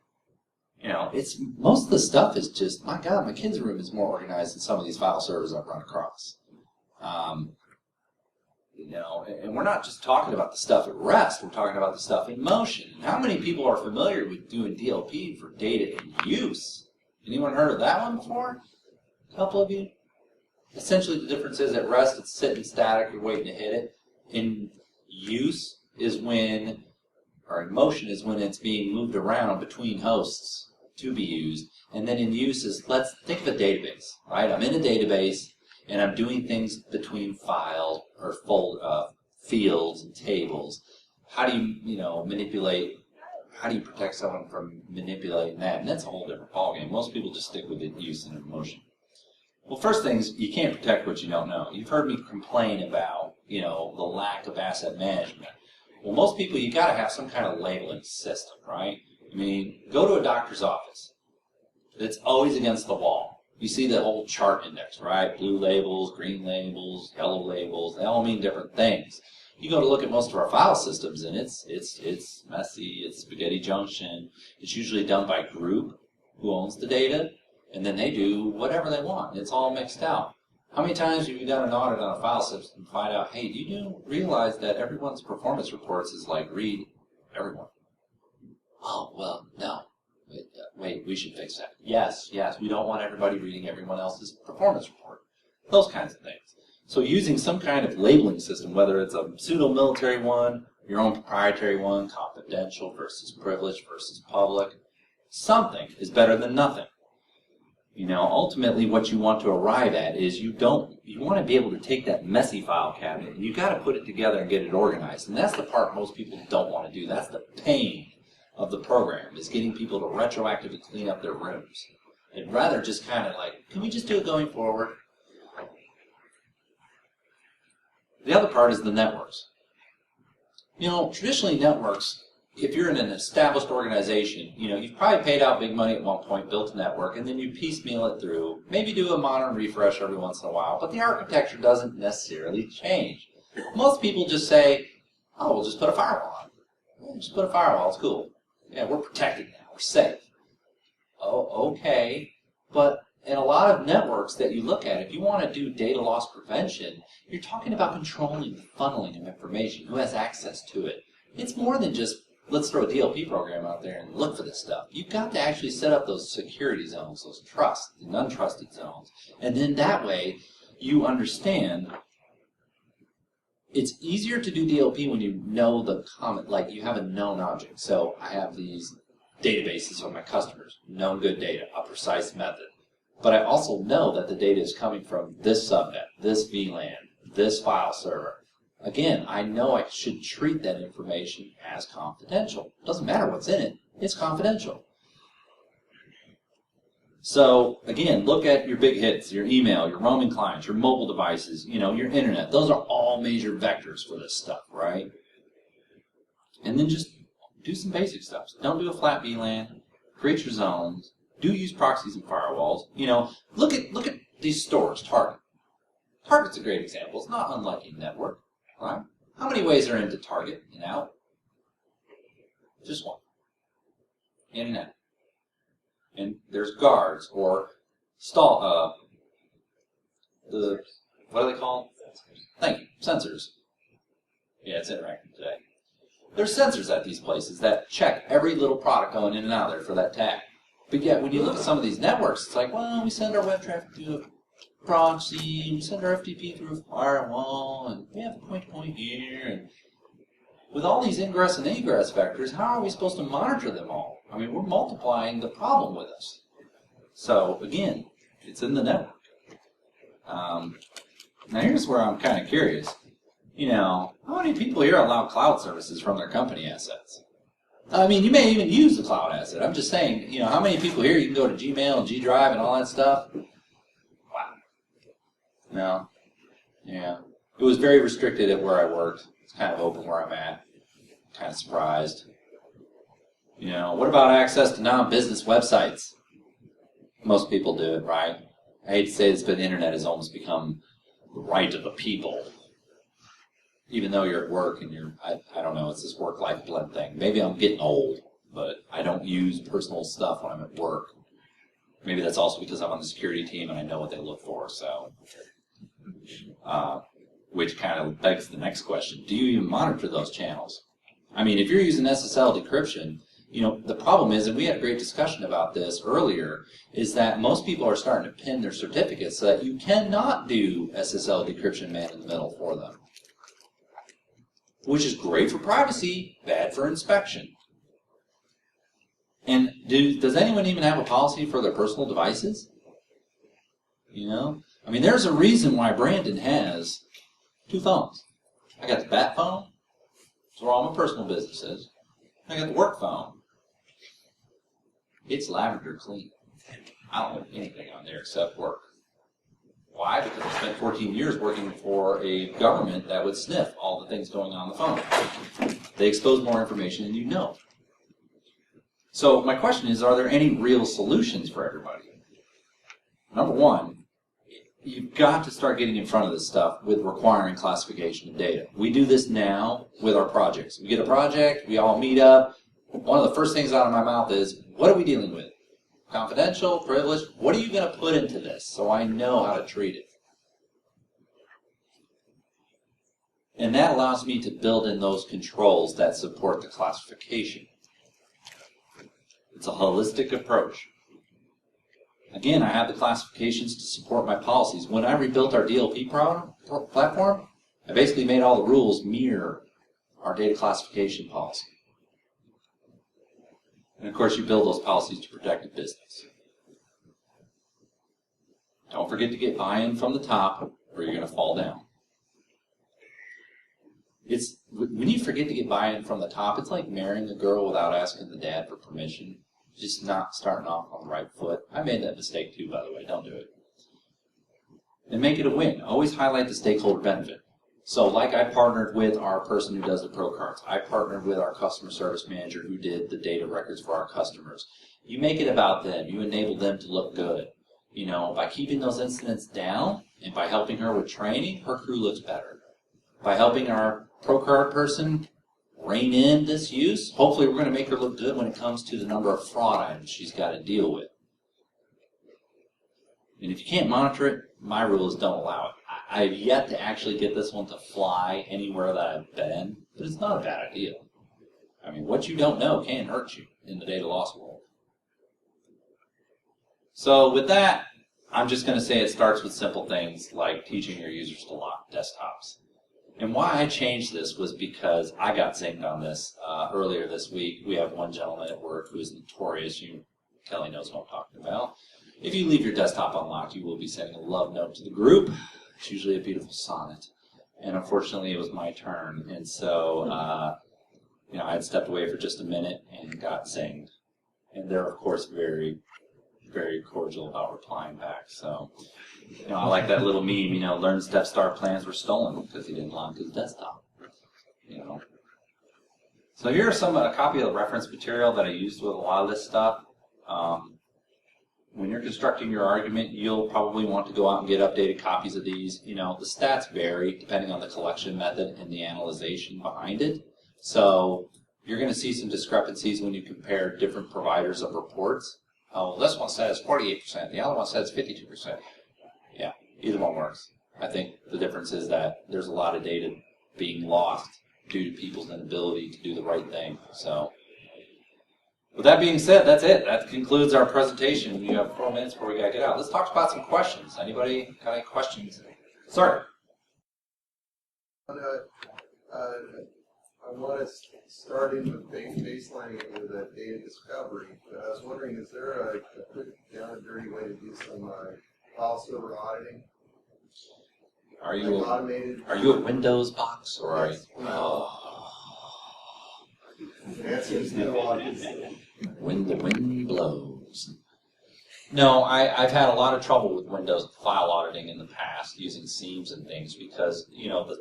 you know, it's most of the stuff is just, my God, my kids' room is more organized than some of these file servers I've run across. You know, and we're not just talking about the stuff at rest. We're talking about the stuff in motion. How many people are familiar with doing DLP for data in use? Anyone heard of that one before? A couple of you? Essentially, the difference is at rest, it's sitting static, you're waiting to hit it. In use is when, or in motion is when it's being moved around between hosts to be used. And then in use is, let's think of a database, right? I'm in a database, and I'm doing things between files or fields and tables. How do you, manipulate? How do you protect someone from manipulating that? And that's a whole different ballgame. Most people just stick with it, use and motion. Well, first things, you can't protect what you don't know. You've heard me complain about, the lack of asset management. Well, most people, you got to have some kind of labeling system, right? I mean, go to a doctor's office. It's always against the wall. You see the whole chart index, right? Blue labels, green labels, yellow labels. They all mean different things. You go to look at most of our file systems, and it's messy. It's spaghetti junction. It's usually done by group who owns the data, and then they do whatever they want. It's all mixed out. How many times have you done an audit on a file system and find out, hey, do you realize that everyone's performance reports is like read everyone? Oh, well, no. Wait, we should fix that. Yes, we don't want everybody reading everyone else's performance report. Those kinds of things. So using some kind of labeling system, whether it's a pseudo-military one, your own proprietary one, confidential versus privileged versus public, something is better than nothing. Ultimately what you want to arrive at is you want to be able to take that messy file cabinet and you got to put it together and get it organized. And that's the part most people don't want to do. That's the pain of the program, is getting people to retroactively clean up their rooms. They'd rather just kind of like, can we just do it going forward? The other part is the networks. Traditionally networks, if you're in an established organization, you've probably paid out big money at one point, built a network, and then you piecemeal it through, maybe do a modern refresh every once in a while, but the architecture doesn't necessarily change. Most people just say, Oh, we'll just put a firewall on. We'll just put a firewall. It's cool. Yeah, we're protected now. We're safe. Oh, okay. But in a lot of networks that you look at, if you want to do data loss prevention, you're talking about controlling the funneling of information, who has access to it. It's more than just, let's throw a DLP program out there and look for this stuff. You've got to actually set up those security zones, those trust and untrusted zones. And then that way, you understand it's easier to do DLP when you know the common, like you have a known object. So I have these databases of my customers, known good data, a precise method. But I also know that the data is coming from this subnet, this VLAN, this file server. Again, I know I should treat that information as confidential. Doesn't matter what's in it, it's confidential. So again, look at your big hits, your email, your roaming clients, your mobile devices, your internet. Those are all major vectors for this stuff, right? And then just do some basic stuff. Don't do a flat VLAN, create your zones, do use proxies and firewalls. Look at these stores, Target. Target's a great example. It's not unlike a network, right? How many ways are into Target and out? Just one. In and out. And there's guards or what are they called? Thank you, sensors. Yeah, it's interactive today. There's sensors at these places that check every little product going in and out of there for that tag. But yet, when you look at some of these networks, it's like, well, we send our web traffic through a proxy, we send our FTP through a firewall, and we have a point-to-point here. And with all these ingress and egress vectors, how are we supposed to monitor them all? I mean, we're multiplying the problem with us. So, again, it's in the network. Now, here's where I'm kind of curious. How many people here allow cloud services from their company assets? I mean, you may even use the cloud asset. I'm just saying, how many people here, you can go to Gmail and G Drive and all that stuff? Wow. No. Yeah. It was very restricted at where I worked. It's kind of open where I'm at. Kind of surprised. What about access to non-business websites? Most people do it, right? I hate to say this, but the internet has almost become the right of the people. Even though you're at work and I don't know, it's this work-life blend thing. Maybe I'm getting old, but I don't use personal stuff when I'm at work. Maybe that's also because I'm on the security team and I know what they look for, so. Which kind of begs the next question. Do you even monitor those channels? I mean, if you're using SSL decryption, the problem is, and we had a great discussion about this earlier, is that most people are starting to pin their certificates so that you cannot do SSL decryption man in the middle for them. Which is great for privacy, bad for inspection. And does anyone even have a policy for their personal devices? I mean, there's a reason why Brandon has 2 phones. I got the bat phone, that's where all my personal business is. I got the work phone. It's lavender clean. I don't have anything on there except work. Why? Because I spent 14 years working for a government that would sniff all the things going on the phone. They expose more information than you know. So my question is, are there any real solutions for everybody? Number one, you've got to start getting in front of this stuff with requiring classification of data. We do this now with our projects. We get a project, we all meet up. One of the first things out of my mouth is, what are we dealing with? Confidential, privileged, what are you going to put into this so I know how to treat it? And that allows me to build in those controls that support the classification. It's a holistic approach. Again, I have the classifications to support my policies. When I rebuilt our DLP platform, I basically made all the rules mirror our data classification policy. And of course, you build those policies to protect the business. Don't forget to get buy-in from the top, or you're going to fall down. When you forget to get buy-in from the top, it's like marrying a girl without asking the dad for permission. Just not starting off on the right foot. I made that mistake too, by the way. Don't do it. And make it a win. Always highlight the stakeholder benefit. So like I partnered with our person who does the pro cards. I partnered with our customer service manager who did the data records for our customers. You make it about them. You enable them to look good. By keeping those incidents down and by helping her with training, her crew looks better. By helping our pro card person rein in this use. Hopefully we're going to make her look good when it comes to the number of fraud items she's got to deal with. And if you can't monitor it, my rule is don't allow it. I've yet to actually get this one to fly anywhere that I've been, but it's not a bad idea. I mean, what you don't know can hurt you in the data loss world. So with that, I'm just going to say it starts with simple things like teaching your users to lock desktops. And why I changed this was because I got zinged on this earlier this week. We have one gentleman at work who is notorious. Kelly knows what I'm talking about. If you leave your desktop unlocked, you will be sending a love note to the group. It's usually a beautiful sonnet. And unfortunately, it was my turn. And so, I had stepped away for just a minute and got zinged. And they're, of course, very, very cordial about replying back. So, I like that little meme, learn step star plans were stolen because he didn't lock his desktop. So here are a copy of the reference material that I used with a lot of this stuff. When you're constructing your argument, you'll probably want to go out and get updated copies of these. The stats vary depending on the collection method and the analyzation behind it. So you're going to see some discrepancies when you compare different providers of reports. Oh, this one says 48%, the other one says 52%. Yeah, either one works. I think the difference is that there's a lot of data being lost due to people's inability to do the right thing. So, with that being said, that's it. That concludes our presentation. You have 4 minutes before we got to get out. Let's talk about some questions. Anybody got any questions? Sir? I want to start in with baselining it with a data discovery, but I was wondering, is there a quick, down and dirty way to do some file server auditing? Are you a Windows box or are you? Oh. The answer is no, obviously. When the wind blows. No, I've had a lot of trouble with Windows file auditing in the past using seams and things because,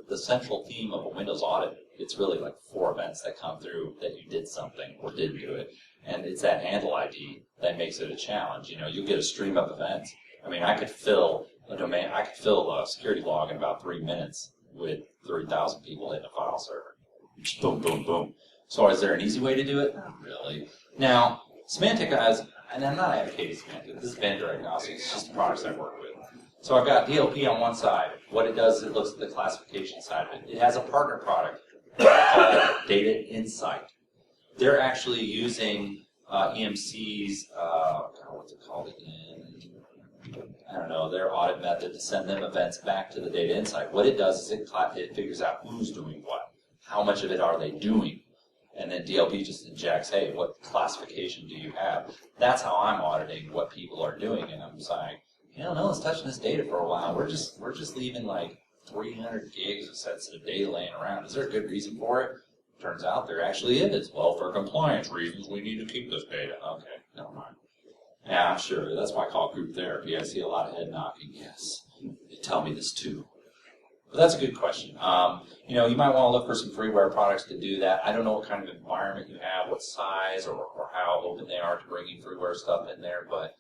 the central theme of a Windows audit, it's really like 4 events that come through that you did something or didn't do it. And it's that handle ID that makes it a challenge. You'll get a stream of events. I mean, I could fill a security log in about 3 minutes with 3,000 people hitting a file server. Just boom, boom, boom. So is there an easy way to do it? Not really. Now, Symantec has, and I'm not advocating Symantec, this is vendor agnostic, it's just the products I work with. So I've got DLP on one side. What it does is it looks at the classification side of it. It has a partner product called Data Insight. They're actually using EMC's, what's it called again? I don't know, their audit method to send them events back to the Data Insight. What it does is it figures out who's doing what. How much of it are they doing? And then DLP just injects, hey, what classification do you have? That's how I'm auditing what people are doing. And I'm saying, no one's touching this data for a while. We're just leaving like 300 gigs of sensitive data laying around. Is there a good reason for it? Turns out there actually is. Well, for compliance reasons, we need to keep this data. Okay, never mind. Yeah, I'm sure. That's why I call group therapy. I see a lot of head knocking. Yes, they tell me this too. But that's a good question. You might want to look for some freeware products to do that. I don't know what kind of environment you have, what size, or how open they are to bringing freeware stuff in there. But,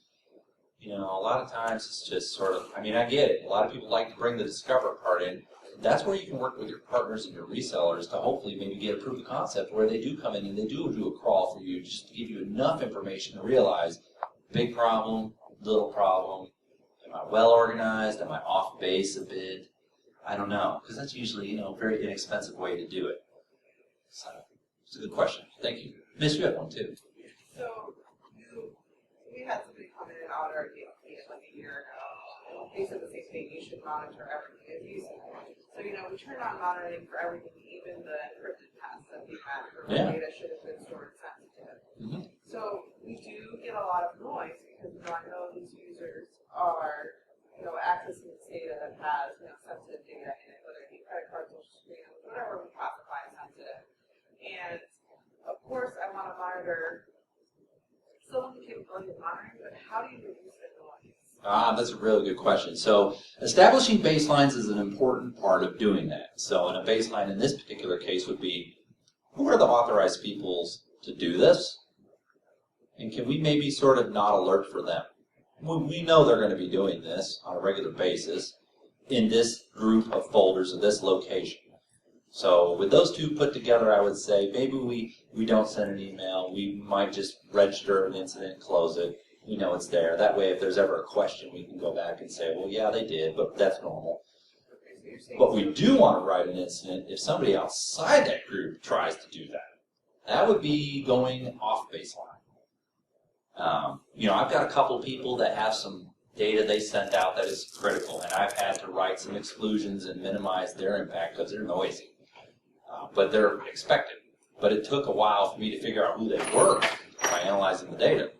a lot of times it's just sort of, I get it. A lot of people like to bring the discover part in. That's where you can work with your partners and your resellers to hopefully maybe get a proof of concept where they do come in and they do a crawl for you just to give you enough information to realize big problem, little problem, am I well organized, am I off base a bit? I don't know, because that's usually, a very inexpensive way to do it. So, it's a good question. Thank you. Miss, you had one too. So, we had somebody come in and audit our DLP like a year ago. They said the same thing, you should monitor everything as you said. So, we turned on monitoring for everything, even the encrypted paths that we had where data should have been stored sensitive. Mm-hmm. So, we do get a lot of noise because I know these users are accessing this data that has, sensitive data in it, whether it be credit cards, social security, whatever we classify as sensitive. And of course, I want to monitor, still have the capability of monitoring, but how do you reduce the noise? That's a really good question. So establishing baselines is an important part of doing that. So in a baseline in this particular case would be, who are the authorized peoples to do this? And can we maybe sort of not alert for them? We know they're going to be doing this on a regular basis in this group of folders of this location. So with those two put together, I would say maybe we don't send an email. We might just register an incident and close it. We know it's there. That way, if there's ever a question, we can go back and say, well, yeah, they did, but that's normal. But we do want to write an incident if somebody outside that group tries to do that. That would be going off baseline. You know, I've got a couple people that have some data they sent out that is critical, and I've had to write some exclusions and minimize their impact because they're noisy. But they're expected. But it took a while for me to figure out who they were by analyzing the data.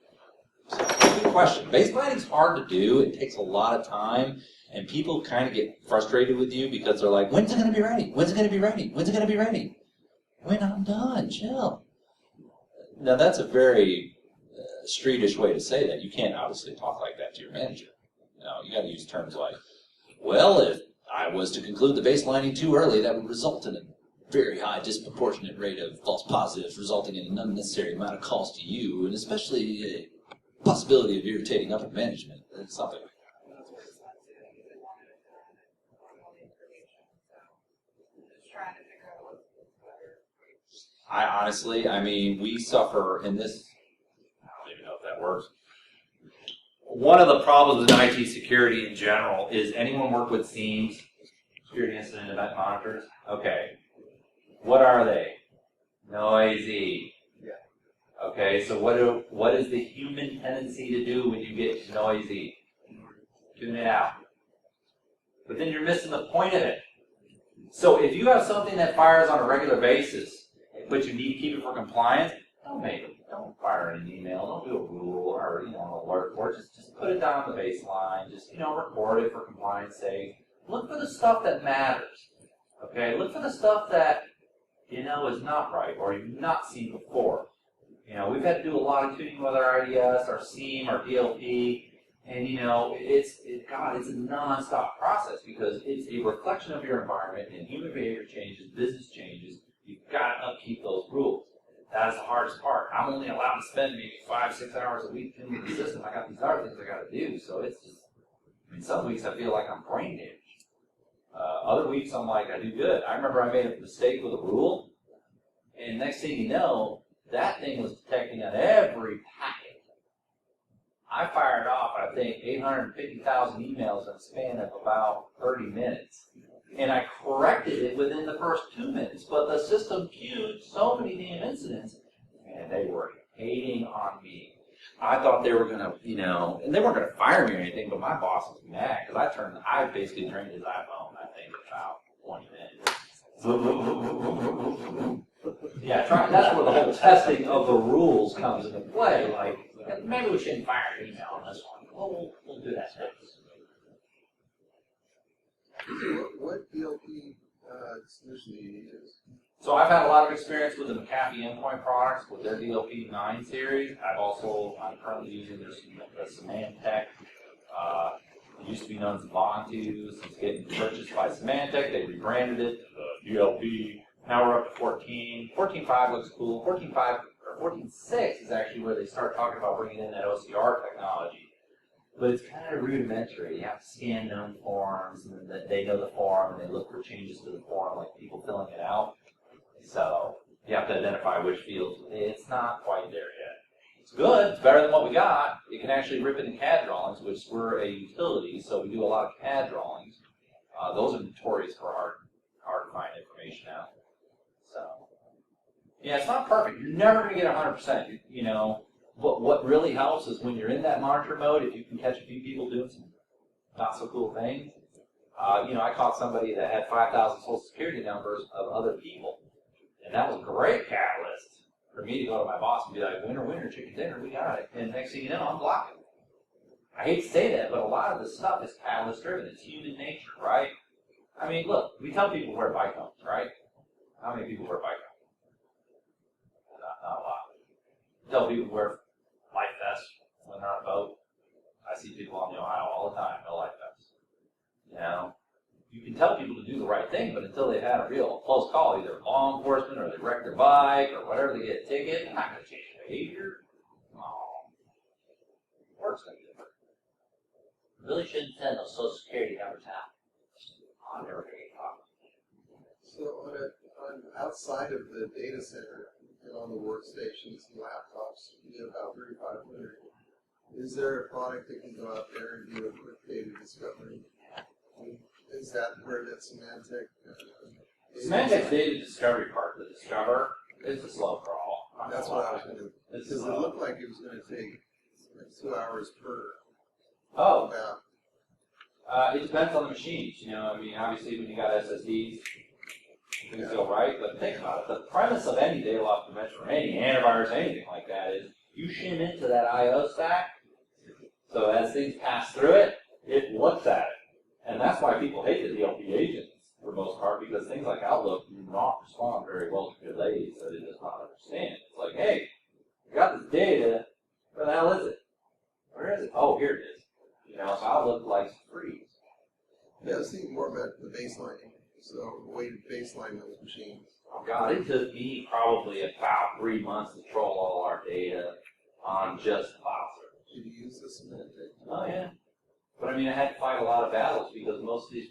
So, good question. Baselining is hard to do. It takes a lot of time, and people kind of get frustrated with you because they're like, when's it going to be ready? When's it going to be ready? When's it going to be ready? When I'm done, chill. Now, that's a very streetish way to say that. You can't obviously talk like that to your manager. You know, you got to use terms like, well, if I was to conclude the baselining too early, that would result in a very high disproportionate rate of false positives, resulting in an unnecessary amount of calls to you, and especially a possibility of irritating upper management, or something like that. That's where it's at too. They wanted it on all the information. So just trying to figure out what's better. I honestly, I mean, we suffer in this, I don't even know if that works. One of the problems in IT security in general is anyone work with SIEMs, security incident event monitors? Okay. What are they? Noisy. Yeah. Okay, so what is the human tendency to do when you get noisy? Tune it out. But then you're missing the point of it. So if you have something that fires on a regular basis, but you need to keep it for compliance, don't fire an email, don't do a rule or an alert, or just put it down on the baseline, just record it for compliance sake. Look for the stuff that matters. Okay, look for the stuff that is not right or you've not seen before. We've had to do a lot of tuning with our IDS, our SIEM, our DLP, and it's a non-stop process because it's a reflection of your environment and human behavior changes, business changes. You've got to upkeep those rules. That is the hardest part. I'm only allowed to spend maybe 5-6 hours a week tuning the system. I got these other things I got to do, so it's just. Some weeks I feel like I'm brain damaged. Other weeks I'm like, I do good. I remember I made a mistake with a rule, and next thing you know, that thing was detecting on every packet. I fired off, I think, 850,000 emails in a span of about 30 minutes. And I corrected it within the first 2 minutes, but the system queued so many damn incidents, and they were hating on me. I thought they were going to, and they weren't going to fire me or anything, but my boss was mad because I basically drained his iPhone, I think, in about 20 minutes. Yeah, that's where the whole testing of the rules comes into play. Like, maybe we shouldn't fire an email on this one. Well, we'll do that next. What DLP solution do you use? So I've had a lot of experience with the McAfee endpoint products with their DLP 9 series. I'm currently using the Symantec. It used to be known as Vontu. It's getting purchased by Symantec. They rebranded it to DLP. Now we're up to 14. 14.5 looks cool. 14.5 or 14.6 is actually where they start talking about bringing in that OCR technology. But it's kind of rudimentary. You have to scan known forms, and then they know the form, and they look for changes to the form, like people filling it out. So you have to identify which fields. It's not quite there yet. It's good. It's better than what we got. It can actually rip into CAD drawings, which we're a utility, so we do a lot of CAD drawings. Those are notorious for hard to find information out. So yeah, it's not perfect. You're never going to get 100%. But what really helps is when you're in that monitor mode, if you can catch a few people doing some not so cool things. I caught somebody that had 5,000 social security numbers of other people. And that was a great catalyst for me to go to my boss and be like, winner, winner, chicken dinner, we got it. And next thing you know, I'm blocking. I hate to say that, but a lot of this stuff is catalyst driven. It's human nature, right? I mean, look, we tell people to wear bike helmets, right? How many people wear bike helmets? Not a lot. We tell people to wear life vests when they're on a boat. I see people on the Ohio all the time, no life vests. You can tell people to do the right thing, but until they've had a real close call, either law enforcement or they wreck their bike or whatever, they get a ticket, they're not going to change their behavior. Oh, work's going to be different. Really shouldn't send those social security numbers out. I'm never going to get caught. So outside of the data center and on the workstations and laptops, we have about 3,500. Is there a product that can go out there and do a quick data discovery? Is that where that Symantec? Symantec's data discovery part, the Discover, is a slow crawl. That's what I was going to. It's Because it slow. looked like it was going to take like 2 hours per. Oh, About. it depends on the machines. You know, I mean, obviously when you got SSDs, things go right. But think about it. The premise of any data loss prevention or any antivirus, anything like that, is you shim into that I/O stack. So as things pass through it, it looks at it. And that's why people hate the DLP agents for the most part, because things like Outlook do not respond very well to delays that it does not understand. It's like, hey, I got this data. Where the hell is it? Where is it? Oh, here it is. You know, so Outlook likes to freeze. Yeah, I was thinking more about the baselining. So the way to baseline those machines. Oh God, it took me probably about 3 months to troll all our data on just the file server. Did you use the Symantec? Oh yeah. But I mean, I had to fight a lot of battles because most of these